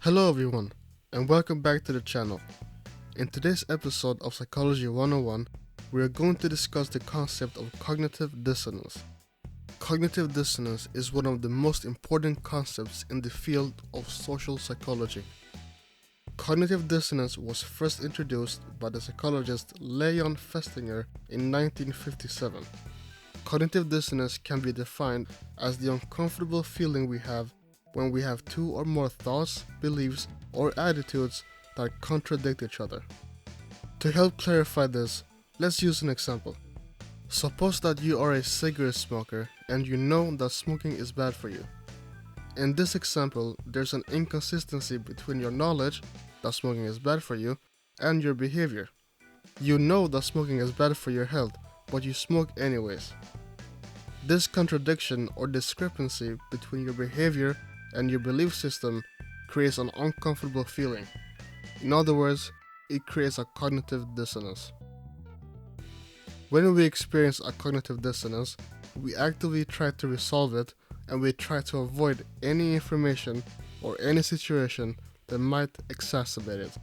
Hello everyone, and welcome back to the channel. In today's episode of Psychology 101, we are going to discuss the concept of cognitive dissonance. Cognitive dissonance is one of the most important concepts in the field of social psychology. Cognitive dissonance was first introduced by the psychologist Leon Festinger in 1957. Cognitive dissonance can be defined as the uncomfortable feeling we have when we have two or more thoughts, beliefs, or attitudes that contradict each other. To help clarify this, let's use an example. Suppose that you are a cigarette smoker and you know that smoking is bad for you. In this example, there's an inconsistency between your knowledge that smoking is bad for you and your behavior. You know that smoking is bad for your health, but you smoke anyways. This contradiction or discrepancy between your behavior and your belief system creates an uncomfortable feeling. In other words, it creates a cognitive dissonance. When we experience a cognitive dissonance, we actively try to resolve it and we try to avoid any information or any situation that might exacerbate it.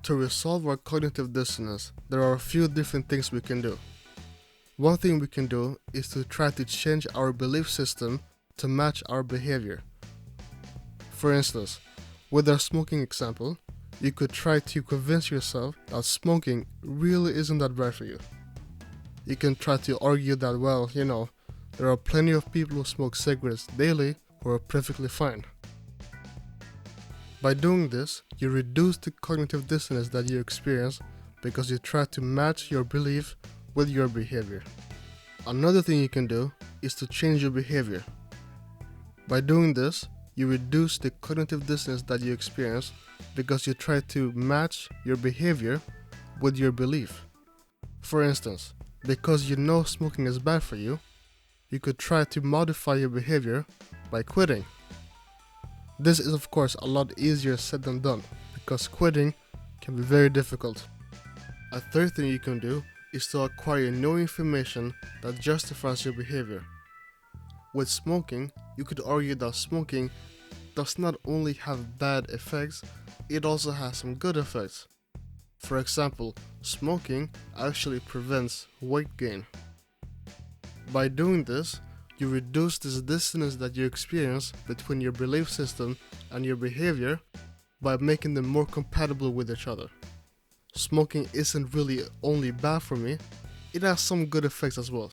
To resolve our cognitive dissonance, there are a few different things we can do. One thing we can do is to try to change our belief system to match our behavior. For instance, with our smoking example, you could try to convince yourself that smoking really isn't that bad for you. You can try to argue that, there are plenty of people who smoke cigarettes daily who are perfectly fine. By doing this, you reduce the cognitive dissonance that you experience because you try to match your belief with your behavior. Another thing you can do is to change your behavior. By doing this, you reduce the cognitive dissonance that you experience because you try to match your behavior with your belief. For instance, because you know smoking is bad for you, you could try to modify your behavior by quitting. This is of course a lot easier said than done because quitting can be very difficult. A third thing you can do is to acquire new information that justifies your behavior. With smoking, you could argue that smoking does not only have bad effects, it also has some good effects. For example, smoking actually prevents weight gain. By doing this, you reduce this dissonance that you experience between your belief system and your behavior by making them more compatible with each other. Smoking isn't really only bad for me, it has some good effects as well.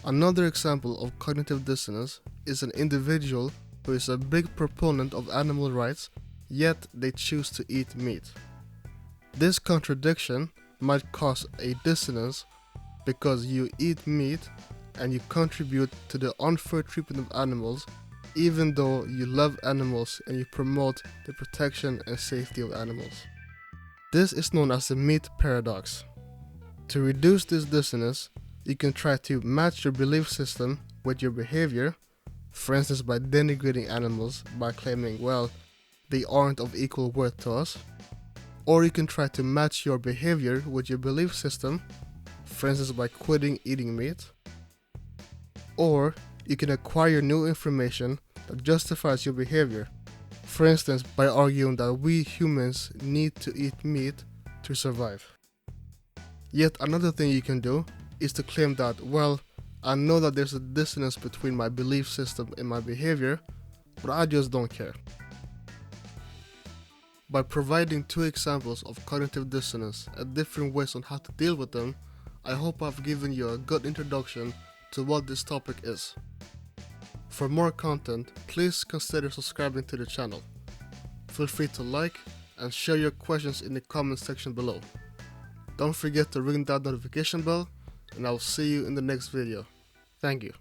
Another example of cognitive dissonance is an individual who is a big proponent of animal rights, yet they choose to eat meat. This contradiction might cause a dissonance because you eat meat and you contribute to the unfair treatment of animals, even though you love animals and you promote the protection and safety of animals. This is known as the meat paradox. To reduce this dissonance, you can try to match your belief system with your behavior, for instance by denigrating animals by claiming, they aren't of equal worth to us. Or you can try to match your behavior with your belief system, for instance by quitting eating meat. Or you can acquire new information that justifies your behavior, for instance by arguing that we humans need to eat meat to survive. Yet another thing you can do is to claim that, I know that there's a dissonance between my belief system and my behavior, but I just don't care. By providing two examples of cognitive dissonance and different ways on how to deal with them, I hope I've given you a good introduction to what this topic is. For more content, please consider subscribing to the channel. Feel free to like and share your questions in the comment section below. Don't forget to ring that notification bell, and I'll see you in the next video. Thank you.